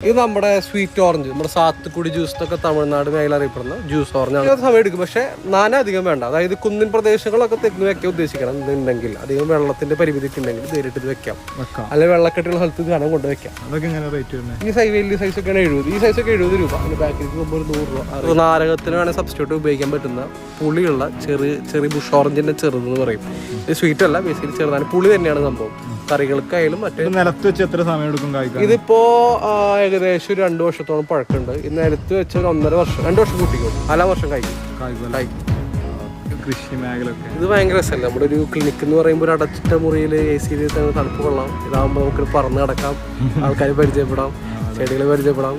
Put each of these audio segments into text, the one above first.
ഇത് നമ്മുടെ sweet orange, നമ്മുടെ സാത്തുക്കുടി ജ്യൂസ് ഒക്കെ തമിഴ്നാട് മേഖല അറിയപ്പെടുന്ന ജ്യൂസ് ഓറഞ്ച്. സമയം എടുക്കും, പക്ഷെ അധികം വേണ്ട. അതായത് കുന്നിൻ പ്രദേശങ്ങളൊക്കെ തെങ്ങ് വെക്കാൻ ഉദ്ദേശിക്കണം എന്നുണ്ടെങ്കിൽ, അധികം വെള്ളത്തിന്റെ പരിമിതി ഉണ്ടെങ്കിൽ നേരിട്ട് ഇത് വെക്കാം. അല്ലെങ്കിൽ വെള്ളക്കെട്ടുള്ള സ്ഥലത്ത് ധനം കൊണ്ട് വെക്കാം. ഈ വലിയ സൈസ് ഒക്കെ 70, ഈ സൈസ് ഒക്കെ 70 രൂപ. അതിന് പാക്കേജ് പോകുമ്പോൾ 100 രൂപ. നാരകത്തിന് വേണമെങ്കിൽ സബ്സ്റ്റിറ്റ്യൂട്ട് ഉപയോഗിക്കാൻ പറ്റുന്ന പുളിയുള്ള ചെറിയ ബുഷ് ഓറഞ്ചിന്റെ ചെറുതെന്ന് പറയും. ഇത് സ്വീറ്റ് അല്ല, ബേസിക്കലി ചെറുതാണ്, പുളി തന്നെയാണ് സംഭവം. കറികൾക്കായാലും മറ്റേ നിലത്ത് വെച്ച് എത്ര സമയം എടുക്കും കായ്ക്കാൻ? ഇതിപ്പോ ഏകദേശം 2 വർഷത്തോളം പഴക്കമുണ്ട്. ഈ നിലത്ത് വെച്ച് 1.5 വർഷം 2 വർഷം കൂട്ടിക്കും, 4 വർഷം കഴിക്കും. കൃഷി മേഖല ഇത് ഭയങ്കര രസമല്ല. നമ്മുടെ ഒരു ക്ലിനിക്ക് എന്ന് പറയുമ്പോൾ ഒരു അടച്ചിട്ട മുറിയിൽ AC തണുപ്പ് കൊള്ളാം. ഇതാകുമ്പോൾ നമുക്ക് പറന്ന് കിടക്കാം, ആൾക്കാരെ പരിചയപ്പെടാം, ചെടികൾ പരിചയപ്പെടാം.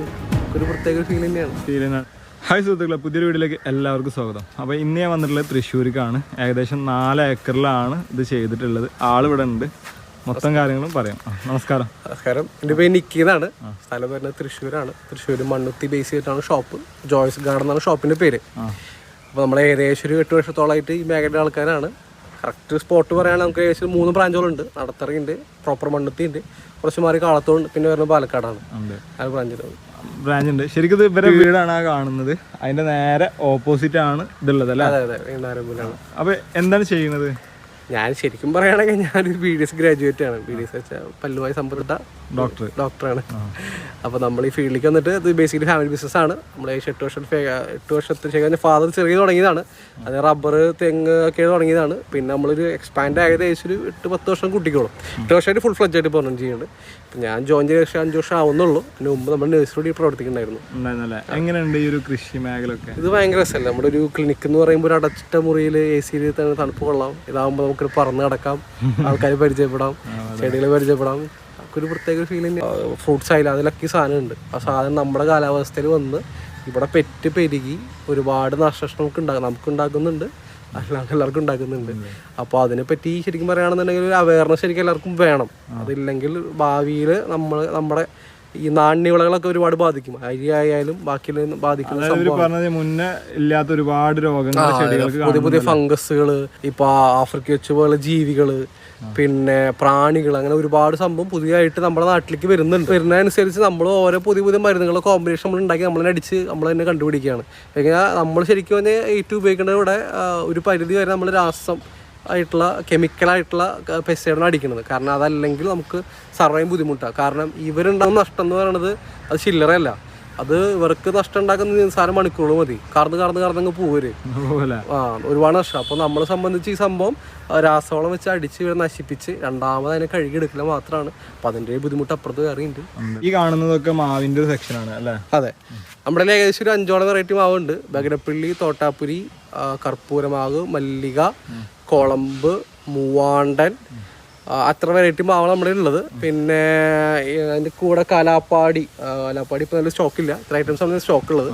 ഒരു പ്രത്യേക ഫീൽ തന്നെയാണ്. ഹായ് സുഹൃത്തുക്കളെ, പുതിയൊരു വീഡിയോയിലേക്ക് എല്ലാവർക്കും സ്വാഗതം. അപ്പോൾ ഇന്ന് ഞാൻ വന്നിട്ടുള്ളത് തൃശ്ശൂർക്കാണ്. ഏകദേശം 4 ഏക്കറിലാണ് ഇത് ചെയ്തിട്ടുള്ളത്. ആളിവിടെ ഉണ്ട്, മൊത്തം കാര്യങ്ങളും പറയാം. നമസ്കാരം. നമസ്കാരം. എൻ്റെ പേര് നിക്കിന്നാണ്. സ്ഥലം വരുന്നത് തൃശ്ശൂരാണ്. തൃശ്ശൂർ മണ്ണുത്തി ബേസ് ചെയ്തിട്ടാണ് ഷോപ്പ്. ജോയ്സ് ഗാർഡൻ എന്നാണ് ഷോപ്പിൻ്റെ പേര്. അപ്പോൾ നമ്മൾ ഏകദേശം ഒരു 8 വർഷത്തോളമായിട്ട് ഈ മേഖലയുടെ ആൾക്കാരാണ്. കറക്റ്റ് സ്പോട്ട് പറയുകയാണെങ്കിൽ നമുക്ക് ഏകദേശം 3 ബ്രാഞ്ചുകളുണ്ട്. നടത്തറയുണ്ട്, പ്രോപ്പർ മണ്ണുത്തി ഉണ്ട്, കുറച്ച് മാറി കാളത്തോണ്ട്, പിന്നെ വരുന്നത് പാലക്കാടാണ്. 4 ബ്രാഞ്ച് ഉണ്ട്. ശരിക്കും ഇത് ഇവരെ വീടാണ് ആ കാണുന്നത്. അതിന്റെ നേരെ ഓപ്പോസിറ്റ് ആണ് ഇതുള്ളത് അല്ലേ? അതെ അതെ, വീണ്ടാരമ്പൂരാണ്. അപ്പോൾ എന്താണ് ചെയ്യുന്നത്? ഞാൻ ശരിക്കും പറയുകയാണെങ്കിൽ ഞാനൊരു BDS ഗ്രാജുവേറ്റ് ആണ്. BDS വെച്ചാൽ പല്ലുമായി സമ്പർക്ക ഡോക്ടറാണ്. അപ്പോൾ നമ്മൾ ഈ ഫീൽഡിലേക്ക് വന്നിട്ട് ഇത് ബേസിക്കലി ഫാമിലി ബിസിനസ്സാണ്. നമ്മൾ 8 വർഷത്തിന് ശേഷം ഫാദർ ചെറിയ തുടങ്ങിയതാണ്. അത് റബ്ബർ തെങ്ങ് ഒക്കെ തുടങ്ങിയതാണ്. പിന്നെ നമ്മളൊരു എക്സ്പാൻഡ് ആയത് ഏകദേശം ഒരു 8-10 വർഷം കുട്ടിക്കോളും. 8 വർഷമായിട്ട് ഫുൾ ഫ്ലഡ്ജ് ആയിട്ട് പോകുന്നുണ്ട് ചെയ്യുന്നുണ്ട്. ഇപ്പം ഞാൻ ജോയിൻ ചെയ്ത 5 വർഷം ആവുന്നുള്ളൂ. അതിന് മുമ്പ് നമ്മൾ നഴ്സറി പ്രവർത്തിക്കുന്നുണ്ടായിരുന്നു. എങ്ങനെയുണ്ട് ഈ ഒരു കൃഷി മേഖല ഒക്കെ? ഇത് ഭയങ്കര രസമല്ല. നമ്മുടെ ഒരു ക്ലിനിക്ക് എന്ന് പറയുമ്പോൾ ഒരു അടച്ചിട്ട മുറിയിൽ AC തണുപ്പ് കൊള്ളാം. ഇതാകുമ്പോൾ നമുക്ക് പറന്ന് കിടക്കാം, ആൾക്കാരെ പരിചയപ്പെടാം, ചെടികൾ പരിചയപ്പെടാം. ഒരു പ്രത്യേക ഫീൽ തന്നെയാണ്. ഫ്രൂട്ട്സ് ആയാലും അതിലൊക്കെ ഈ സാധനം ഉണ്ട്. ആ സാധനം നമ്മുടെ കാലാവസ്ഥയിൽ വന്ന് ഇവിടെ പെറ്റ് പെരുകി ഒരുപാട് നാശനഷ്ടം നമുക്ക് ഉണ്ടാക്കുന്നുണ്ട്, എല്ലാവർക്കും ഉണ്ടാക്കുന്നുണ്ട്. അപ്പോൾ അതിനെപ്പറ്റി ശരിക്കും പറയുകയാണെന്നുണ്ടെങ്കിൽ ഒരു അവയർനെസ് ശരിക്കും എല്ലാവർക്കും വേണം. അതില്ലെങ്കിൽ ഭാവിയിൽ നമ്മുടെ ഈ നാണ്യവിളകളൊക്കെ ഒരുപാട് ബാധിക്കും. അരി ആയാലും ബാക്കിയുള്ള ബാധിക്കുന്ന മുന്നേ ഇല്ലാത്ത ഒരുപാട് രോഗങ്ങൾ, പുതിയ ഫംഗസുകൾ, ഇപ്പൊ ആഫ്രിക്ക വെച്ച് പോലെ ജീവികള്, പിന്നെ പ്രാണികൾ, അങ്ങനെ ഒരുപാട് സംഭവം പുതിയതായിട്ട് നമ്മുടെ നാട്ടിലേക്ക് വരുന്നുണ്ട്. വരുന്നതനുസരിച്ച് നമ്മൾ ഓരോ പുതിയ മരുന്നുകളെ കോമ്പിനേഷൻ നമ്മൾ ഉണ്ടാക്കി നമ്മളെ അടിച്ച് നമ്മൾ തന്നെ കണ്ടുപിടിക്കുകയാണ്. നമ്മൾ ശരിക്കും തന്നെ ഏറ്റവും ഉപയോഗിക്കേണ്ടത് ഇവിടെ ഒരു പരിധി വരെ നമ്മൾ രാസം ആയിട്ടുള്ള കെമിക്കലായിട്ടുള്ള പെസ്റ്റിസൈഡാണ് അടിക്കുന്നത്. കാരണം അതല്ലെങ്കിൽ നമുക്ക് സർവൈവ് ബുദ്ധിമുട്ടാണ്. കാരണം ഇവരുണ്ടാകുന്ന നഷ്ടം എന്ന് പറയുന്നത് അത് ചില്ലറയല്ല. അത് ഇവർക്ക് നഷ്ടം ഉണ്ടാക്കുന്ന നിസ്സാര മണിക്കൂറുകൾ മതി. കറന്ന് പോവര് ഒരുപാട് നഷ്ടം. അപ്പോൾ നമ്മളെ സംബന്ധിച്ച് ഈ സംഭവം രാസവളം വെച്ച് അടിച്ച് ഇവരെ നശിപ്പിച്ച് രണ്ടാമത് അതിനെ കഴുകിയെടുക്കൽ മാത്രമാണ്. അപ്പം അതിൻ്റെ ബുദ്ധിമുട്ട് അപ്പുറത്ത് കയറിയുണ്ട്. ഈ കാണുന്നതൊക്കെ മാവിൻ്റെ ഒരു സെക്ഷനാണ് അല്ലേ? അതെ, നമ്മുടെ ഏകദേശം ഒരു 5 വെറൈറ്റി മാവുണ്ട്. ബഗനപ്പള്ളി, തോട്ടാപ്പുരി, കർപ്പൂരമാവ്, മല്ലിക, കുളമ്പ്, മൂവാണ്ടൻ, അത്ര വെറൈറ്റി മാവാണ് നമ്മുടെ ഉള്ളത്. പിന്നെ അതിൻ്റെ കൂടെ കലാപ്പാടി ഇപ്പോൾ നല്ല സ്റ്റോക്കില്ല. ഇത്ര ഐറ്റംസ് ആണ് സ്റ്റോക്കുള്ളത്.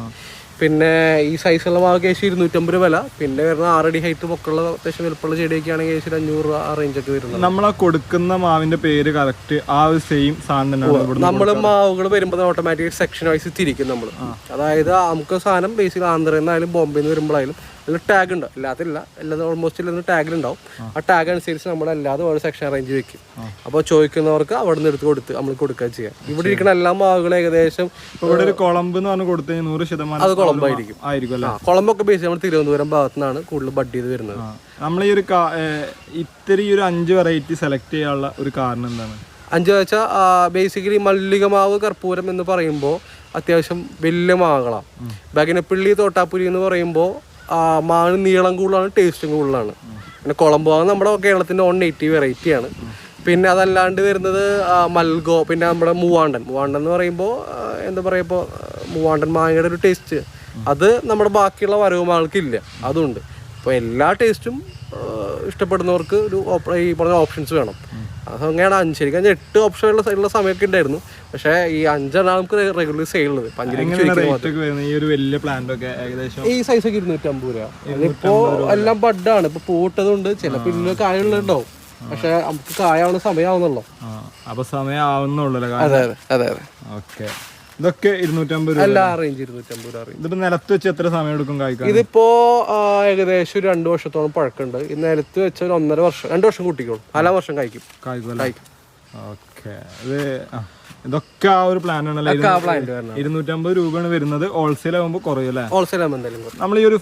പിന്നെ ഈ സൈസുള്ള മാവ് ഏകദേശം 250 വില. പിന്നെ വരുന്ന 6 അടി ഹൈറ്റ് പൊക്കമുള്ള അത്യാവശ്യം വലുപ്പമുള്ള ചെടിയൊക്കെ ആണെങ്കിൽ ഏകദേശം 500 രൂപ ആ റേഞ്ചൊക്കെ വരുന്നത്. നമ്മളെ കൊടുക്കുന്ന മാവിന്റെ പേര് കറക്റ്റ് ആ ഒരു സെയിം സാധനം തന്നെയാണ്. നമ്മൾ മാവുകൾ വരുമ്പോൾ ഓട്ടോമാറ്റിക് സെക്ഷൻ വൈസ് തിരിക്കും നമ്മൾ. അതായത് നമുക്ക് സാധനം ബേസിക്കലി ആന്ധ്രയിൽ നിന്നായാലും ബോംബെയിൽ നിന്ന് വരുമ്പോഴായാലും അതിൽ ടാഗ് ഉണ്ട്. എല്ലാതും ഓൾമോസ്റ്റ് എല്ലാതും ടാഗിലുണ്ടാവും. ആ ടാഗ് അനുസരിച്ച് നമ്മൾ എല്ലാതും ഒരു സെക്ഷൻ അറേഞ്ച് വെക്കും. അപ്പോൾ ചോദിക്കുന്നവർക്ക് അവിടെ നിന്ന് എടുത്ത് കൊടുത്ത് നമ്മൾ കൊടുക്കുക ചെയ്യാം. ഇവിടെ ഇരിക്കുന്ന എല്ലാ മാവുകളും ഏകദേശം ഇവിടെ ഒരു കുളമ്പ് എന്ന് പറഞ്ഞ് കൊടുത്ത് 100% അത് കുളമ്പായിരിക്കും. കുളമ്പൊക്കെ ബേസ് നമ്മൾ തിരുവനന്തപുരം ഭാഗത്തു നിന്നാണ് കൂടുതൽ ബഡ് ചെയ്ത് വരുന്നത്. നമ്മൾ ഈ ഒരു ഇത്തിരി ഒരു 5 വെറൈറ്റി സെലക്ട് ചെയ്യാനുള്ള ഒരു കാരണം എന്താണ്? 5 വെച്ചാൽ ബേസിക്കലി മല്ലിക മാവ്, കർപ്പൂരം എന്ന് പറയുമ്പോൾ അത്യാവശ്യം വലിയ മാവുകളാണ്. ബഗനപ്പള്ളി, തോട്ടാപ്പുരി എന്ന് പറയുമ്പോൾ മാവിന് നീളം കൂടുതലാണ്, ടേസ്റ്റും കൂടുതലാണ്. പിന്നെ കുളമ്പ് മാവ് നമ്മുടെ കേരളത്തിൻ്റെ 180 വെറൈറ്റിയാണ്. പിന്നെ അതല്ലാണ്ട് വരുന്നത് മൽഗോ, പിന്നെ നമ്മുടെ മൂവാണ്ടൻ എന്ന് പറയുമ്പോൾ എന്താ പറയുക, ഇപ്പോൾ മൂവാണ്ടൻ മാങ്ങയുടെ ഒരു ടേസ്റ്റ് അത് നമ്മുടെ ബാക്കിയുള്ള വരവ് മാങ്ങൾക്കില്ല, അതുണ്ട്. അപ്പോൾ എല്ലാ ടേസ്റ്റും ഇഷ്ടപ്പെടുന്നവർക്ക് ഒരു ഈ പറഞ്ഞ ഓപ്ഷൻസ് വേണം. അതങ്ങനെയാണ്. 8 ഓപ്ഷൻ ഉള്ള സമയമൊക്കെ ഉണ്ടായിരുന്നു. പക്ഷേ ഈ 5 നമുക്ക് റെഗുലർ സെയിൽ ഉള്ളത്. ഈ സൈസൊക്കെ 250 രൂപ. ഇപ്പോ എല്ലാം ബഡാണ്. ഇപ്പൊ പൂട്ടതുണ്ട്, ചില പിന്നിൽ കായുള്ളതുണ്ടാവും. പക്ഷെ നമുക്ക് കായാവുന്ന സമയമാവുന്നുള്ളൂ. അതെ അതെ അതെ അതെ. ഓക്കെ, ഇതൊക്കെ 250 രൂപ. എല്ലാ റേഞ്ച് 250 രൂപ. ഇതിപ്പോ നിലത്ത് വെച്ച് എത്ര സമയം എടുക്കും കായ്ക്കാൻ? ഇതിപ്പോ ഏകദേശം ഒരു 2 വർഷത്തോളം പഴക്കമുണ്ട്. ഈ നിലത്ത് വെച്ച ഒരു 1.5 വർഷം 2 വർഷം കൂട്ടിക്കോളും. 4 വർഷം കഴിക്കും. ഓക്കെ, ഇത് ഇതൊക്കെ ആ ഒരു പ്ലാൻ ആണല്ലേ? ഒക്കെ ആ പ്ലാന്റ് വരണം. 250 രൂപയാണ് വരുന്നത്. ഹോൾസെയിൽ ആകുമ്പോൾ കുറയല്ലേ? ഹോൾസെയിൽ ആകുമ്പോൾ എന്തായാലും നമ്മൾ ഈ ഒരു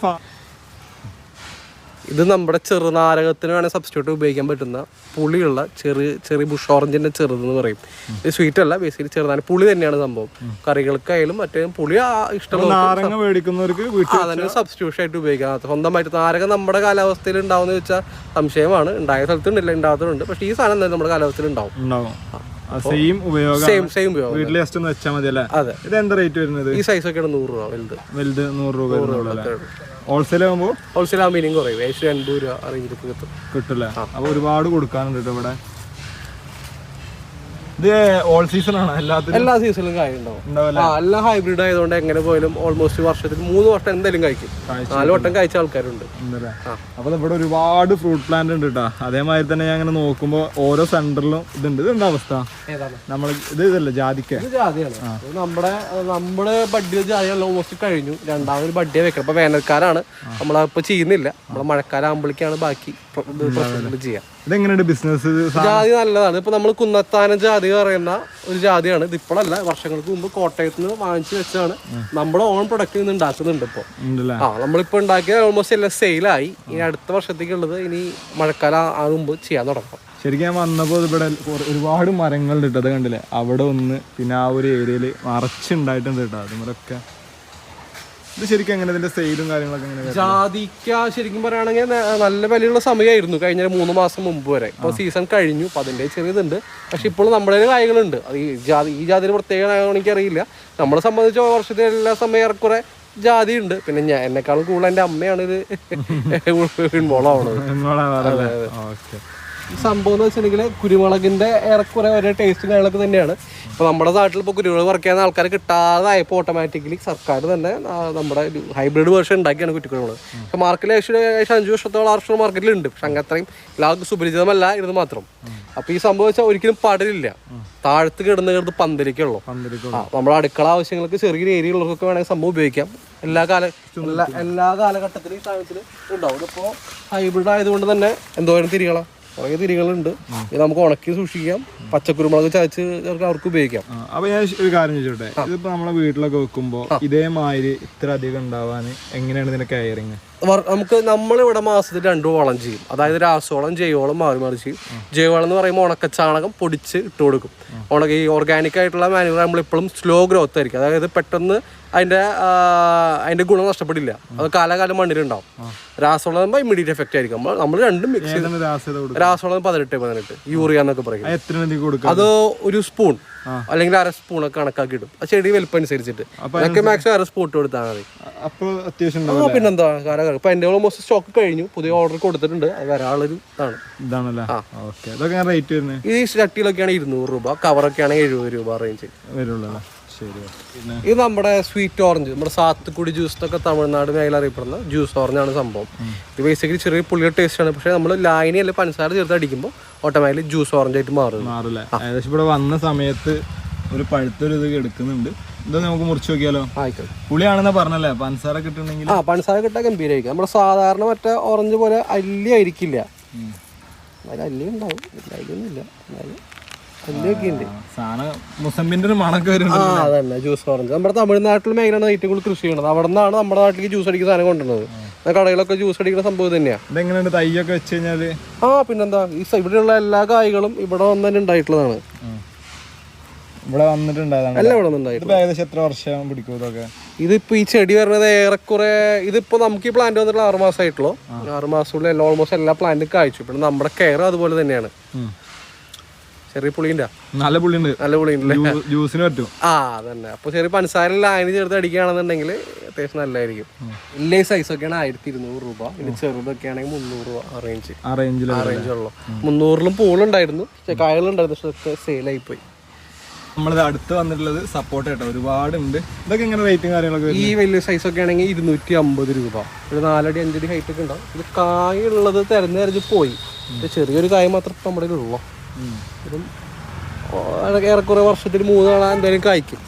ഇത് നമ്മുടെ ചെറുനാരകത്തിന് വേണേൽ സബ്സ്റ്റിറ്റ്യൂട്ട് ഉപയോഗിക്കാൻ പറ്റുന്ന പുളിയുള്ള ചെറിയ ബുഷ് ഓറഞ്ചിന്റെ ചെറുതെന്ന് പറയും. ഇത് സ്വീറ്റ് അല്ല, ബേസിക്കലി ചെറുനാരങ്ങ പുളി തന്നെയാണ് സംഭവം. കറികൾക്കായാലും മറ്റേ പുളി ഇഷ്ടമുള്ള നാരങ്ങ മേടിക്കുന്നവർക്ക് അതിന് സബ്സ്റ്റിറ്റ്യൂഷൻ ആയിട്ട് ഉപയോഗിക്കാം. സ്വന്തമായിട്ട് നാരകം നമ്മുടെ കാലാവസ്ഥയിൽ ഉണ്ടാവുന്ന വെച്ചാൽ സംശയമാണ്. ഉണ്ടായ സ്ഥലത്തുണ്ടല്ല, ഉണ്ടാകാത്തതുണ്ട്. പക്ഷേ ഈ സാധനം എന്തായാലും നമ്മുടെ കാലാവസ്ഥയിൽ ഉണ്ടാവും. സെയിം ഉപയോഗം. വീട്ടിൽ ജസ്റ്റ് ഒന്ന് വെച്ചാൽ മതി അല്ലേ? അതെ. ഇത് എന്താ റേറ്റ് വരുന്നത്? ഈ സൈസ് ഒക്കെയാണ് 100 രൂപ. വലുത് 100 രൂപ. ഹോൾസെയിൽ ആകുമ്പോൾ മീനിങ് കുറയും. 80 രൂപ റേഞ്ചിലേക്ക് കിട്ടില്ല. അപ്പൊ ഒരുപാട് കൊടുക്കാനുണ്ട് കേട്ടോ ഇവിടെ. ഇത് ഓൾ സീസൺ ആണ്? എല്ലാ സീസണിലും കായ ഉണ്ടാവും. എല്ലാം ഹൈബ്രിഡ് ആയതുകൊണ്ട് എങ്ങനെ പോയാലും ഓൾമോസ്റ്റ് വർഷത്തിൽ 3 വട്ടം എന്തായാലും കഴിക്കും. 4 വട്ടം കഴിച്ച ആൾക്കാരുണ്ട്. അപ്പൊ ഇവിടെ ഒരുപാട് ഫ്രൂട്ട് പ്ലാന്റ് ഉണ്ട് കേട്ടോ. അതേമാതിരി തന്നെ ഞാൻ ഇങ്ങനെ നോക്കുമ്പോ ഓരോ സെന്ററിലും ഇതുണ്ട്. ഇതെന്താ അവസ്ഥ? നമ്മള് ഇതല്ലേ ജാതിക്ക? ഇത് ജാതിയാണ്. നമ്മുടെ ബഡ്ഡിയ ജാതികൾ ഓൾമോസ്റ്റ് കഴിഞ്ഞു. രണ്ടാമതൊരു ബഡ്ഡിയ വെക്കണം. ഇപ്പൊ വേനൽക്കാലാണ്, നമ്മളിപ്പോ ചെയ്യുന്നില്ല. നമ്മളെ മഴക്കാലം ആകുമ്പോഴേക്കാണ് ബാക്കി ചെയ്യാം. ഇതെങ്ങനെയുണ്ട് ബിസിനസ്? ജാതി നല്ലതാണ്. ഇപ്പൊ നമ്മൾ കുന്നത്താനം ജാതി പറയുന്ന ഒരു ജാതിയാണ്. ഇത് ഇപ്പോഴല്ല, വർഷങ്ങൾക്ക് മുമ്പ് കോട്ടയത്ത് നിന്ന് വാങ്ങിച്ചു വെച്ചാണ്. നമ്മുടെ ഓൺ പ്രൊഡക്റ്റ് നിന്ന് ഉണ്ടാക്കുന്നുണ്ട് ഇപ്പൊ. നമ്മളിപ്പോ ഉണ്ടാക്കിയ ഓൾമോസ്റ്റ് എല്ലാം സെയിലായി. ഇനി അടുത്ത വർഷത്തേക്കുള്ളത് ഇനി മഴക്കാലം ആകുമ്പോൾ ചെയ്യാൻ തുടങ്ങാം. ശരിക്കും ഞാൻ വന്നപ്പോൾ ഇവിടെ ഒരുപാട് മരങ്ങളുണ്ട് കേട്ടോ. അത് കണ്ടില്ലേ? അവിടെ ഒന്ന്, പിന്നെ ആ ഒരു ഏരിയയിൽ നിറച്ചുണ്ടായിട്ടുണ്ട് കേട്ടോ. അതുമൊക്കെ ഇത് ശരിക്കും എങ്ങനെ ഇതിന്റെ സെയിലും കാര്യങ്ങളൊക്കെ എങ്ങനെ? ജാതിക്ക ശരിക്കും പറയുകയാണെങ്കിൽ നല്ല വിലയുള്ള സമയമായിരുന്നു കഴിഞ്ഞ 3 മാസം മുമ്പ് വരെ. ഇപ്പൊ സീസൺ കഴിഞ്ഞു. അപ്പൊ അതിന്റെ ചെറിയതുണ്ട്. പക്ഷെ ഇപ്പോൾ നമ്മുടെ കായകളുണ്ട്. അത് ഈ ജാതിയിൽ പ്രത്യേക എനിക്ക് അറിയില്ല. നമ്മളെ സംബന്ധിച്ച് വർഷത്തിൽ എല്ലാ സമയം ഏറെക്കുറെ ജാതി ഉണ്ട്. പിന്നെ എന്നെക്കാളും കൂടുതൽ എൻ്റെ അമ്മയാണ് ഇത് ഇൻവോൾവ് ആവണത്. ഈ സംഭവം എന്ന് വെച്ചിട്ടുണ്ടെങ്കിൽ കുരുമുളകിന്റെ ഏറെക്കുറെ ഒരേ ടേസ്റ്റും കാര്യങ്ങളൊക്കെ തന്നെയാണ്. ഇപ്പൊ നമ്മുടെ നാട്ടിൽ ഇപ്പോൾ കുരുമുളക് പറിക്കാൻ ആൾക്കാരെ കിട്ടാതായപ്പോൾ ഓട്ടോമാറ്റിക്കലി സർക്കാർ തന്നെ നമ്മുടെ ഹൈബ്രിഡ് വേർഷൻ ഉണ്ടാക്കിയാണ് കുറ്റിക്കുരുമുളക്. പക്ഷെ മാർക്കറ്റിൽ ഏകദേശം 5 വർഷത്തോളം 6 വർഷം മാർക്കറ്റിലുണ്ട്. പക്ഷെ അങ്ങ് അത്രയും എല്ലാവർക്കും സുപരിചിതമല്ല ഇത് മാത്രം. അപ്പൊ ഈ സംഭവം വെച്ചാൽ ഒരിക്കലും പടരില്ല. താഴത്ത് കിടന്ന് പന്തലിക്കുള്ളൂ. നമ്മുടെ അടുക്കള ആവശ്യങ്ങൾക്ക് ചെറിയൊരു ഏരിയ ഉള്ളവർക്കൊക്കെ വേണമെങ്കിൽ സംഭവം ഉപയോഗിക്കാം. എല്ലാ കാലഘട്ടത്തിലും ഈ സാധനത്തിന് ഉണ്ടാവും. ഇതിപ്പോ ഹൈബ്രിഡ് ആയതുകൊണ്ട് തന്നെ എന്തോരം തിരികളാം, കുറേ തിരികളുണ്ട്. ഇത് നമുക്ക് ഉണക്കി സൂക്ഷിക്കാം. പച്ചക്കുരുമുളക് ചതച്ച് അവർക്ക് ഉപയോഗിക്കാം. അപ്പൊ ഞാൻ ഒരു കാര്യം ചോദിച്ചോട്ടെ, ഇതിപ്പോ നമ്മളെ വീട്ടിലൊക്കെ വെക്കുമ്പോ ഇതേമാതിരി ഇത്ര അധികം ഉണ്ടാവാൻ എങ്ങനെയാണ് ഇതിന്റെ കെയറിങ്? നമ്മളിവിടെ മാസത്തിൽ 2 വളം ചെയ്യും. അതായത് രാസവളം, ജൈവവളം മാറി ചെയ്യും. ജൈവവളം എന്ന് പറയുമ്പോൾ ഉണക്കച്ചാണകം പൊടിച്ച് ഇട്ട് കൊടുക്കും. ഈ ഓർഗാനിക് ആയിട്ടുള്ള മാനുവർ നമ്മളിപ്പോഴും സ്ലോ ഗ്രോത്ത് ആയിരിക്കും. അതായത് പെട്ടെന്ന് അതിന്റെ ഗുണം നഷ്ടപ്പെടില്ല. അത് കാലാകാലം മണ്ണിലുണ്ടാവും. രാസവളം ഇമ്മീഡിയറ്റ് എഫക്റ്റ് ആയിരിക്കും. നമ്മൾ രണ്ടും മിക്സ് ചെയ്ത് രാസവളം 18 യൂറിയ എന്നൊക്കെ പറയും. അത് 1 സ്പൂൺ അല്ലെങ്കിൽ 1/2 സ്പൂണൊക്കെ കണക്കാക്കി ഇടും. ആ ചെടി വലുപ്പം അനുസരിച്ചിട്ട് മാക്സിമം 1/2 സ്പൂൺ കൊടുത്താൽ മതി. പിന്നെന്താ കാലം ഇപ്പൊ എന്റെ ഓൾമോസ്റ്റ് സ്റ്റോക്ക് കഴിഞ്ഞു. പുതിയ ഓർഡർ കൊടുത്തിട്ടുണ്ട്. അത് വരാനുള്ളൊരു ഇതാണ്. ഈ ചട്ടിയിലൊക്കെയാണ് 200 രൂപ, കവറൊക്കെയാണ് 70 രൂപ റേഞ്ച് വരുള്ളൂ. ഇത് നമ്മുടെ സ്വീറ്റ് ഓറഞ്ച്, നമ്മുടെ സാത്തുക്കുടി ജ്യൂസ് ഒക്കെ തമിഴ്നാട് മേഖല അറിയപ്പെടുന്ന ജ്യൂസ് ഓറഞ്ചാണ് സംഭവം. ഇത് ബേസിക്കലി ചെറിയ പുള്ളിയുടെ ടേസ്റ്റ് ആണ്. പക്ഷെ നമ്മൾ ലായനി അല്ലെങ്കിൽ പഞ്ചസാര ചേർത്ത് അടിക്കുമ്പോൾ ഓട്ടോമാറ്റിക്കലി ജ്യൂസ് ഓറഞ്ച് ആയിട്ട് മാറില്ല. ഏകദേശം ഇവിടെ വന്ന സമയത്ത് ഒരു പഴുത്തൊരു ഇത് എടുക്കുന്നുണ്ട്. ഇത് നമുക്ക് മുറിച്ച് നോക്കിയാലോ? ആയിക്കോട്ടെ. പുളിയാണെന്നാ പറഞ്ഞല്ലേ? പഞ്ചസാര കിട്ടണമെങ്കിൽ പഞ്ചസാര കിട്ടാൻ ഗംഭീരമായിരിക്കും. നമ്മുടെ സാധാരണ മറ്റേ ഓറഞ്ച് പോലെ അല്ലി ആയിരിക്കില്ല. അല്ലി ഉണ്ടാവും, ഇല്ലായിരിക്കുന്നില്ല. അതന്നെ ജ്യൂസ് ഓറഞ്ച്. നമ്മുടെ തമിഴ്നാട്ടിൽ മേഖലയാണ് ഏറ്റവും കൂടുതൽ കൃഷി ചെയ്യണത്. അവിടെ നിന്നാണ് നമ്മുടെ നാട്ടിലേക്ക് ജ്യൂസ് അടിക്കുന്ന സാധനം കൊണ്ടുവരുന്നത്. കടകളൊക്കെ ജ്യൂസ് അടിക്കുന്ന സംഭവം തന്നെയാണ്. തൈയൊക്കെ വെച്ച് കഴിഞ്ഞാല് പിന്നെന്താ, ഈ ഇവിടെയുള്ള എല്ലാ കായ്കളും ഇവിടെ വന്ന് തന്നെ ഉണ്ടായിട്ടുള്ളതാണ്. ഇവിടെ വന്നിട്ടുണ്ടായതാണ്. എല്ലാം ഇവിടെ വന്നിട്ടുണ്ടായിട്ട് ഏകദേശം എത്ര വർഷം പിടിക്കും ഇതൊക്കെ? ഇതിപ്പോ ഈ ചെടി വരുന്നത് ഏറെക്കുറെ ഇതിപ്പോ നമുക്ക് ഈ പ്ലാന്റ് വന്നിട്ടുള്ള 6 മാസമായിട്ടുള്ളൂ. 6 മാസമുള്ള ഓൾമോസ്റ്റ് എല്ലാ പ്ലാന്റും കായ്ച്ചു. പിന്നെ നമ്മുടെ കെയർ അതുപോലെ തന്നെയാണ്. ചെറിയ പുളിയുണ്ട്, നല്ല പുളിയുണ്ട്, ജ്യൂസിന് പറ്റും. അതന്നെ. അപ്പൊ ചെറിയ പഞ്ചസാര ലായനി ചേർത്ത് അടിക്കുകയാണെന്നുണ്ടെങ്കിൽ അത്യാവശ്യം നല്ലതായിരിക്കും. വലിയ സൈസ് ഒക്കെയാണ് 1200 രൂപ. ഇനി ചെറുതൊക്കെ ആണെങ്കിൽ 300 രൂപ റേഞ്ചുള്ളൂ. 300ലും പൂളുണ്ടായിരുന്നു, കായകളുണ്ടായിരുന്നു. പക്ഷെ സെയിലായി പോയി. നമ്മളത് അടുത്ത് വന്നിട്ടുള്ളത് സപ്പോർട്ട് കേട്ടോ, ഒരുപാടുണ്ട്. ഇതൊക്കെ എങ്ങനെ റേറ്റും കാര്യങ്ങളൊക്കെ? ഈ വലിയ സൈസ് ഒക്കെ ആണെങ്കിൽ 250 രൂപ. ഒരു 4 അടി 5 അടി ഹൈറ്റ് ഒക്കെ ഉണ്ടാവും. ഇത് കായുള്ളത് തെരഞ്ഞു പോയി. ചെറിയൊരു കായ മാത്രം നമ്മുടെ ഉള്ളൂ. ഇതും ഏറെക്കുറെ വർഷത്തിൽ 3 തവണ എന്തായാലും കായ്ക്കും.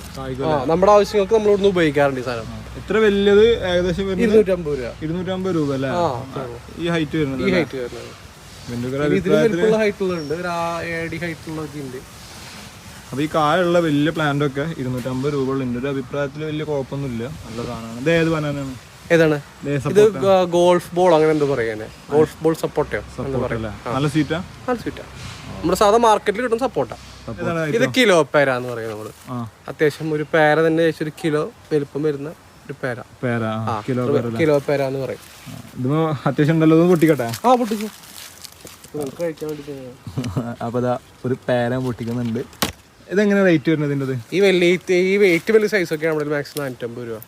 നമ്മുടെ ആവശ്യങ്ങൾക്ക് നമ്മൾ ഇവിടുന്ന് ഉപയോഗിക്കാറുണ്ട് ഈ സാധനം. എത്ര വലിയത്? ഏകദേശം 250 രൂപ. 250 രൂപ അല്ലേ ഈ ഹൈറ്റ് വരുന്നത്? ഇതിന് വലിപ്പമുള്ള ഹൈറ്റുള്ളുണ്ട്, ഒരു 7 അടി ഹൈറ്റുള്ളതൊക്കെ ഉണ്ട്. അപ്പോൾ ഈ കായുള്ള വലിയ പ്ലാന്റ് ഒക്കെ 250 രൂപ ഉള്ളു. എൻ്റെ ഒരു അഭിപ്രായത്തിൽ വലിയ കുഴപ്പമൊന്നുമില്ല, നല്ല സാധനമാണ്. ഇത് ഏത് ബനാനാണ്? ഏതാണ് ഇത്? ഗോൾഫ് ബോൾ അങ്ങനെ എന്താ പറയാ, ഗോൾഫ് ബോൾ സപ്പോർട്ടോ എന്താ പറയാ. നല്ല സ്വീറ്റാ? നല്ല സ്വീറ്റാ. നമ്മുടെ സാധാ മാർക്കറ്റിൽ കിട്ടുന്ന സപ്പോർട്ടാ. ഇത് കിലോ പേര എന്ന് പറയും നമ്മള്. അത്യാവശ്യം ഒരു പേര തന്നെ ഏകദേശം 1 കിലോ വലുപ്പം വരുന്ന ഒരു പേര. കിലോ പേര എന്ന് പറയും. അത്യാവശ്യം ഉണ്ടല്ലോ, പൊട്ടിക്കട്ടെ? ആ പൊട്ടിക്കും, കഴിക്കാൻ വേണ്ടി. അപ്പൊ ഒരു പേര പൊട്ടിക്കുന്നുണ്ട്. ഇതെങ്ങനെ റേറ്റ് വരുന്നത്? ഈ വലിയ സൈസ് ഒക്കെ നമ്മുടെ മാക്സിമം 450 രൂപ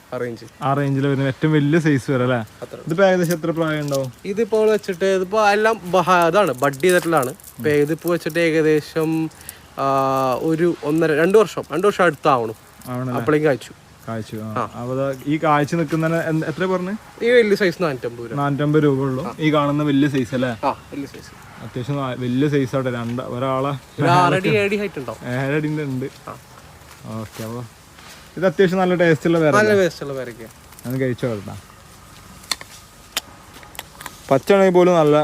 ആ റേഞ്ചിൽ വരുന്ന ഏറ്റവും വലിയ സൈസ് വരെ അല്ലേ? ഇതിപ്പോ ഏകദേശം എത്ര പ്രായം ഉണ്ടാവും? ഇതിപ്പോൾ വെച്ചിട്ട് ഇതിപ്പോ എല്ലാം ഇതാണ് ബഡ് ചെയ്തിട്ടുള്ളതാണ്. ഇപ്പൊ ഇതിപ്പോ വെച്ചിട്ട് ഏകദേശം ഒരു 2 വർഷം അടുത്താവണം. അപ്പോഴേക്കും കായ്ച്ചു. ഈ കാഴ്ച നിൽക്കുന്ന എത്ര പറഞ്ഞു? ഈ വലിയ സൈസ് 450 രൂപ ഉള്ളു. ഈ കാണുന്ന വലിയ സൈസ് അല്ലേ? വലിയ സൈസ്, അത്യാവശ്യം വലിയ സൈസ് ആട്ടെ. ഒരാളെ 7 ഹൈറ്റ് ഉണ്ട്. ഓക്കെ, അപ്പൊ ഇത് അത്യാവശ്യം നല്ല ടേസ്റ്റ് ഉള്ള പേരൊക്കെ ഞാൻ കഴിച്ചു വരട്ടാ. പച്ചാണെങ്കിൽ പോലും നല്ല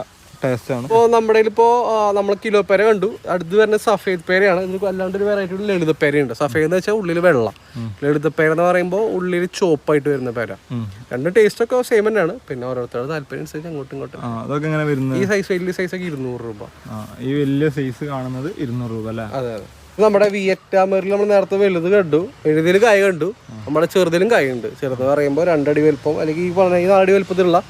ടേസ്റ്റ് ആണ്. ഇപ്പോൾ നമ്മുടെ ഇപ്പോൾ നമ്മൾ കിലോ പേര കണ്ടു. അടുത്ത് വരുന്ന സഫേദ് പേരയാണ്. ഇത് അല്ലാണ്ട് ഒരു വെറൈറ്റി ലളിത പേരയുണ്ട്. സഫേദ് എന്ന് വെച്ചാൽ ഉള്ളിൽ വെള്ളം, ലളിത പേര എന്ന് പറയുമ്പോൾ ഉള്ളിൽ ചോപ്പായിട്ട് വരുന്ന പേര. രണ്ട് ടേസ്റ്റ് ഒക്കെ സെയിം തന്നെയാണ്. പിന്നെ ഓരോരുത്തരുടെ താല്പര്യം അനുസരിച്ച് അങ്ങോട്ടും ഇങ്ങോട്ടും. അതൊക്കെ എങ്ങനെ വരുന്നത്? ഈ സൈസ് വലിയ സൈസ് ഒക്കെ 200 രൂപ. ഈ വലിയ സൈസ് കാണുന്നത് 200 രൂപ അല്ലേ? അതെ അതെ. നമ്മുടെ വിയറ്റ്നാമിൽ നമ്മൾ നേരത്തെ വലുത് കണ്ടു, വലുതിൽ കായ കണ്ടു. നമ്മുടെ ചെറുതിലും കായുണ്ട്. ചെറുത് പറയുമ്പോൾ 2 അടി വലുപ്പം അല്ലെങ്കിൽ ഈ 4 അടി വലുപ്പത്തിലുള്ള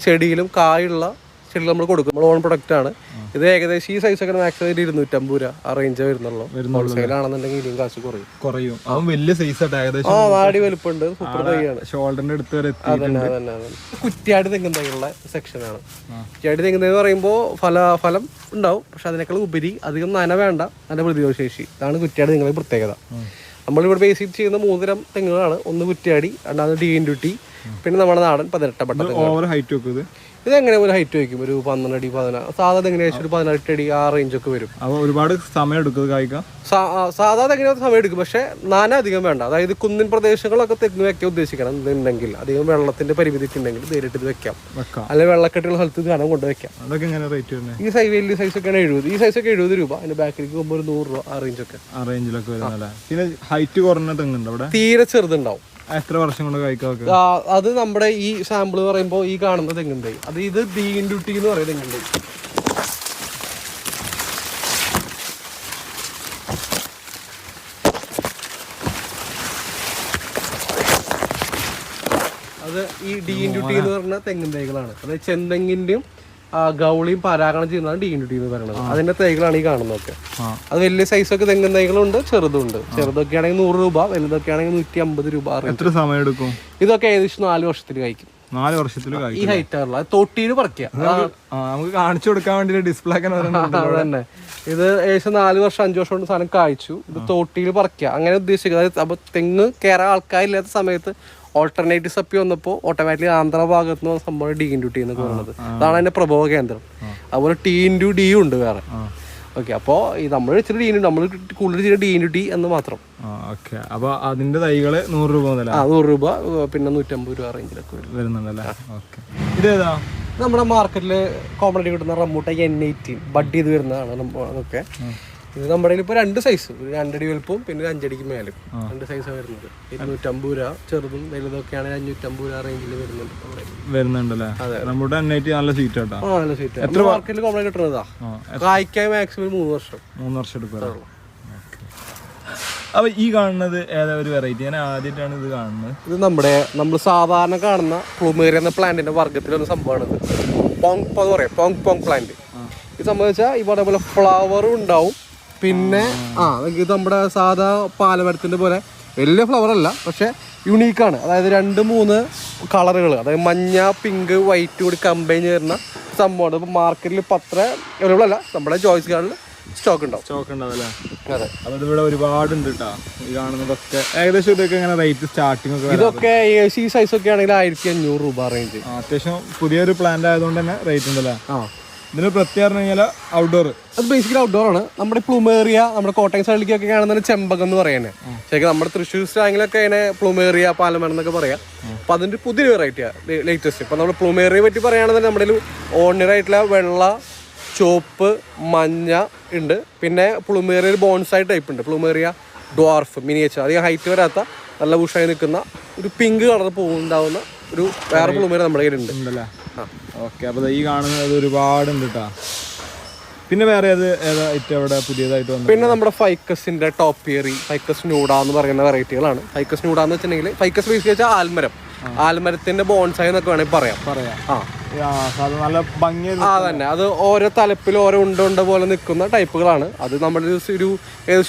ചെടിയിലും കായുള്ള ചെടി നമ്മൾ കൊടുക്കും. നമ്മൾ ഓൺ പ്രൊഡക്റ്റ് ആണ് ഇത്. ഏകദേശം ഈ സൈസ് ഒക്കെ മാക്സിമം 250 രൂപ ആ റേഞ്ച് വരുന്നുള്ളൂ. ഹോൾസെയിലാണെന്നുണ്ടെങ്കിൽ ഇനിയും കാശ് കുറയും. വലിയ സൈസ് ഏകദേശം 4 അടി വലുപ്പമുണ്ട്. സൂപ്പർ തൈയാണ്. ഷോൾഡറിന്റെ അടുത്ത് വരെ. കുറ്റ്യാടി തെങ്ങിൻ തൈയുള്ള സെക്ഷനാണ്. കുറ്റ്യാടി തെങ്ങിൻ തൈ എന്ന് പറയുമ്പോൾ ഫലം ഉണ്ടാവും, പക്ഷെ അതിനേക്കാൾ ഉപരി അധികം നന വേണ്ട, നല്ല പ്രതിരോധശേഷി. ഇതാണ് കുറ്റ്യാടി തെങ്ങിന്റെ പ്രത്യേകത. നമ്മളിവിടെ ബേസിക് ചെയ്യുന്ന 3 തരം തെങ്ങുകളാണ്. ഒന്ന് കുറ്റ്യാടി, രണ്ടാമത് DNT, പിന്നെ നമ്മുടെ നാടൻ 18 പട്ട. ഓവർ ഹൈറ്റ് വെക്കും ഇത് എങ്ങനെ ഒരു ഹൈറ്റ് വയ്ക്കും? ഒരു 12 അടി 14, സാധാ എങ്ങനെയാ ഒരു 18 അടി ആ റേഞ്ച് ഒക്കെ വരും. ഒരുപാട് സമയം എടുക്കും കായ്ക്കാൻ. സാധാരണ എങ്ങനെ സമയം എടുക്കും, പക്ഷെ നാന അധികം വേണ്ട. അതായത് കുന്നിൻ പ്രദേശങ്ങളൊക്കെ തെങ്ങ് വെക്കാൻ ഉദ്ദേശിക്കണം എന്നുണ്ടെങ്കിൽ, അധികം വെള്ളത്തിന്റെ പരിമിതി ഒക്കെ നേരിട്ട് ഇത് വെക്കാം. അല്ലെങ്കിൽ വെള്ളക്കെട്ടുള്ള സ്ഥലത്ത് ഇത് കനം കൊണ്ട് വെക്കാം. ഈ വലിയ സൈസ് ഒക്കെയാണ് 70. ഈ സൈസ് ഒക്കെ 70 രൂപ. അതിന്റെ ബാക്കിലേക്ക് പോകുമ്പോൾ ഒരു 100 രൂപ ആ റേഞ്ചൊക്കെ. ഹൈറ്റ് കുറഞ്ഞ തെങ്ങുണ്ട് അവിടെ? തീരെ ചെറുതുണ്ടാവും. എത്ര വർഷം കൊണ്ട് കഴിക്കാം? അത് നമ്മുടെ ഈ സാമ്പിൾ പറയുമ്പോൾ ഈ കാണുന്ന തെങ്ങിൻ തൈ, അത് ഇത് DNT എന്ന് പറയുന്ന തെങ്ങിൻ തൈ. അത് ഈ DNT എന്ന് പറഞ്ഞ തെങ്ങിൻ തൈകളാണ്. അതായത് ചെന്തെങ്ങിന്റെയും ഗൗളിയും പരാഗണം ചെയ്യുന്നതാണ് DNT എന്ന് പറയുന്നത്. അതിന്റെ തൈകളാണ് ഈ കാണുന്നതൊക്കെ. അത് വലിയ സൈസൊക്കെ തെങ്ങിൻ തൈകളുണ്ട്, ചെറുതുണ്ട്. ചെറുതൊക്കെ ആണെങ്കിൽ 100 രൂപ, വലുതൊക്കെ ആണെങ്കിൽ 150 രൂപ. എത്ര സമയം എടുക്കും? ഇതൊക്കെ ഏകദേശം 4 വർഷത്തിൽ കഴിക്കും. 4 വർഷത്തിൽ ഈ ഹൈറ്റ് ആണല്ലോ, തൊട്ടിയിൽ പറിക്കുക. നമുക്ക് കാണിച്ചു കൊടുക്കാൻ വേണ്ടി ഡിസ്പ്ലേ തന്നെ. ഇത് ഏകദേശം 4 വർഷം 5 വർഷം കൊണ്ട് സാധനം കായ്ച്ചു. ഇത് തോട്ടിയിൽ പറിക്കുക അങ്ങനെ ഉദ്ദേശിക്കുക. അതായത് അപ്പൊ തെങ്ങ് കയറാൻ ആൾക്കാരില്ലാത്ത സമയത്ത് ഓൾട്ടർനേറ്റീവ് സപ്പി വന്നപ്പോൾ ഓട്ടോമാറ്റിക്കലി ആന്ധ്ര ഭാഗത്ത് നിന്ന് സംഭവം DNT എന്ന് പറയുന്നത്. അതാണ് അതിന്റെ പ്രഭവ കേന്ദ്രം. അതുപോലെ TNT ഉണ്ട് വേറെ. ഓക്കെ, അപ്പോൾ ഈ നമ്മൾ ഇച്ചിരി DNT, നമ്മൾ കൂടുതൽ ചെയ്യുന്ന DNT എന്ന് മാത്രം. അപ്പൊ അതിന്റെ തൈകള് 100 രൂപ മുതൽ 100 രൂപ, പിന്നെ 150 രൂപ റേഞ്ചിലൊക്കെ വരുന്നുണ്ടല്ലേ? ഇതേതാ? നമ്മുടെ മാർക്കറ്റില് കോമഡി കിട്ടുന്ന റംബൂട്ടാൻ N18 ബഡ് ചെയ്ത് വരുന്നതാണ് അതൊക്കെ. ഇത് നമ്മുടെ ഇപ്പോൾ 2 സൈസ്, 2 അടി വലുപ്പവും പിന്നെ 5 അടിക്ക് മേലും 2 സൈസാണ് വരുന്നത്. 250 രൂപ, ചെറുതും വലുതൊക്കെ ആണെങ്കിൽ 550 രൂപ റേഞ്ചിൽ വരുന്നുണ്ടല്ലേ? നമ്മുടെ നല്ല സ്വീറ്റ് ആട്ടോ. നല്ല സ്വീറ്റ്. എത്ര മാർക്കറ്റിൽ കോമൺ കിട്ടുന്നതാ? കായ്ക്കാൻ മാക്സിമം 3 വർഷം എടുക്കും. അപ്പൊ ഈ കാണുന്നത് ഏതാ ഒരു വെറൈറ്റി? ഞാൻ ആദ്യമായിട്ടാണ് ഇത് കാണുന്നത്. ഇത് നമ്മൾ സാധാരണ കാണുന്ന പ്ലൂമേറിയ എന്ന പ്ലാന്റിന്റെ വർഗത്തിലൊരു സംഭവമാണ്. Pong plant. ഇത് സംബന്ധിച്ചാൽ ഈ പറഞ്ഞ പോലെ ഫ്ലവറും ഉണ്ടാവും. പിന്നെ ഇത് നമ്മുടെ സാധാ പാലമരത്തിന്റെ പോലെ വലിയ ഫ്ലവർ അല്ല, പക്ഷെ യുണീക്കാണ്. അതായത് 2-3 കളറുകൾ, അതായത് മഞ്ഞ, പിങ്ക്, വൈറ്റ് കൂടി കമ്പൈൻ ചെയ്യുന്ന സംഭവമാണ്. ഇപ്പൊ മാർക്കറ്റിൽ ഇപ്പൊ അത്ര അവൈലബിൾ അല്ല. നമ്മുടെ ചോയ്സ് കാർഡിൽ സ്റ്റോക്ക് ഉണ്ടാവും അല്ലേ? അതെ. അപ്പൊ ഇതിവിടെ ഒരുപാടുണ്ട് കേട്ടോ. ഈ കാണുന്നതൊക്കെ ഏകദേശം ഇതൊക്കെ എങ്ങനെ റേറ്റ് സ്റ്റാർട്ടിംഗ് ഒക്കെ? ഇതൊക്കെ ഈ സൈസ് ഒക്കെ ആണെങ്കിൽ 1500 രൂപ റേഞ്ച്. അത്യാവശ്യം പുതിയൊരു പ്ലാന്റ് ആയതുകൊണ്ട് തന്നെ റേറ്റ് ഉണ്ടല്ലേ? ഇതിന് പ്രത്യേകം ഔട്ട്ഡോർ. അത് ബേസിക്കലി ഔട്ട്ഡോർ ആണ്. നമ്മുടെ പ്ലൂമേറിയ, നമ്മുടെ കോട്ടയം സൈഡിലേക്കൊക്കെ ആണെന്ന് ചെമ്പകം എന്ന് പറയുന്നത്. ശരിക്കും നമ്മുടെ തൃശ്ശൂർ സ്ലാങ്ങിലൊക്കെ അതിനെ പ്ലൂമേറിയ, പാലമരം എന്നൊക്കെ പറയാം. അപ്പൊ അതിന്റെ പുതിയൊരു വെറൈറ്റിയാണ് ലേറ്റസ്റ്റ്. ഇപ്പൊ നമ്മൾ പ്ലൂമേറിയെ പറ്റി പറയുകയാണെന്നുണ്ടെങ്കിൽ നമ്മുടെ ഓർഡിനറി ആയിട്ടുള്ള വെള്ള ചുവപ്പ്, മഞ്ഞ ഉണ്ട്. പിന്നെ പ്ലുമേറിയ ഒരു ബോൺസായി ടൈപ്പ് ഉണ്ട്, പ്ലുമേറിയ ഡ്വാർഫ് മിനിയേച്ചർ. അധികം ഹൈറ്റ് വരാത്ത നല്ല ബുഷായി നിൽക്കുന്ന ഒരു പിങ്ക് കളർ പൂവുണ്ടാവുന്ന ഒരു വേറെ പ്ലുമേറിയ നമ്മുടെ കയ്യിലുണ്ട്. ഓക്കെ, അപ്പോൾ ഈ കാണുന്നത് ഒരുപാടുണ്ട് കേട്ടോ. പിന്നെ വേറെ അവിടെ പുതിയതായിട്ട് വന്നു? പിന്നെ നമ്മുടെ ഫൈക്കസിന്റെ ടോപ്പിയറി, ഫൈക്കസ് ന്യൂഡ എന്ന് പറയുന്ന വെറൈറ്റികളാണ്. ഫൈക്കസ് ന്യൂഡ എന്ന് വെച്ചിട്ടുണ്ടെങ്കിൽ ഫൈക്കസ് ബേസിക്കലി വെച്ചാൽ ആൽമരത്തിന്റെ ബോൺസായി എന്നൊക്കെ വേണമെങ്കിൽ പറയാം. നല്ല ഭംഗി തന്നെ അത് ഓരോ തലപ്പിൽ ഓരോ ഉണ്ട പോലെ നിൽക്കുന്ന ടൈപ്പുകളാണ്. അത് നമ്മുടെ ഏകദേശം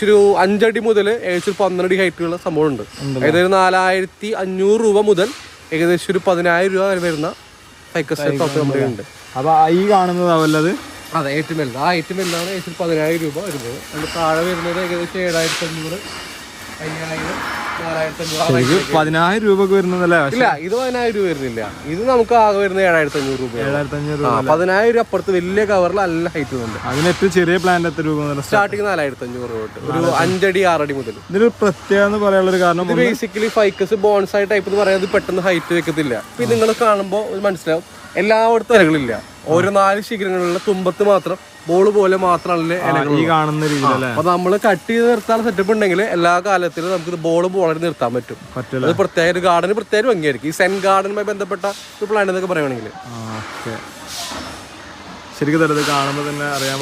ഒരു 5 അടി മുതൽ ഏകദേശം ഒരു 12 അടി ഹൈറ്റുള്ള സംഭവം ഉണ്ട്. ഏകദേശം 4500 രൂപ മുതൽ ഏകദേശം ഒരു 10,000 രൂപ വരെ വരുന്ന ഫൈക്കസ് ടോപ്പ് നമ്മുടെ ഉണ്ട്. അപ്പൊ ഈ കാണുന്നത് അതെ, ഏറ്റവും വലുത്. ആ ഏറ്റവും വലുതാണ് ഏകദേശം 10,000 രൂപ വരുന്നത്. അതിന് താഴെ വരുന്നത് ഏകദേശം 7,500, 5,000, 4,500. 10,000 രൂപക്ക് വരുന്നതല്ലേ? ഇല്ല, ഇത് 10,000 രൂപ വരുന്നില്ല. ഇത് നമുക്ക് ആകെ വരുന്നത് 7,500 രൂപ. 10,000 രൂപ അപ്പുറത്ത് വലിയ കവറിൽ നല്ല ഹൈറ്റ് ഉണ്ട്. അതിന് ഏറ്റവും ചെറിയ പ്ലാന്റ് എത്ര രൂപ? സ്റ്റാർട്ടിങ് 4,500 രൂപ തൊട്ട് ഒരു 5 അടി 6 അടി മുതൽ. ഇതിന് പ്രത്യേകം പറയാനുള്ള കാരണം ബേസിക്കലി ഫൈക്കസ് ബോൺസായി ടൈപ്പ് എന്ന് പറയുന്നത് പെട്ടെന്ന് ഹൈറ്റ് വെക്കത്തില്ല. ഇപ്പൊ നിങ്ങൾ കാണുമ്പോൾ മനസ്സിലാവും എല്ലായിടത്തും ഇലകളില്ല. ഓരോ 4 ശിഖരങ്ങളിലുള്ള തുമ്പത്ത് മാത്രം ബോള് പോലെ മാത്രമല്ലേ ഈ കാണുന്ന രീതിയിൽ. അപ്പൊ നമ്മള് കട്ട് ചെയ്ത് നിർത്താൻ സെറ്റപ്പ് ഉണ്ടെങ്കിൽ എല്ലാ കാലത്തിലും നമുക്ക് ബോള് പോലെ നിർത്താൻ പറ്റും. അത് പ്രത്യേക ഒരു ഗാർഡന് പ്രത്യേക ഭംഗിയായിരിക്കും. ഈ സെൻ ഗാർഡനുമായി ബന്ധപ്പെട്ട ഒരു പ്ലാന്റ് എന്നൊക്കെ പറയുകയാണെങ്കിൽ ശരിക്കും കാണുമ്പോൾ തന്നെ അറിയാം.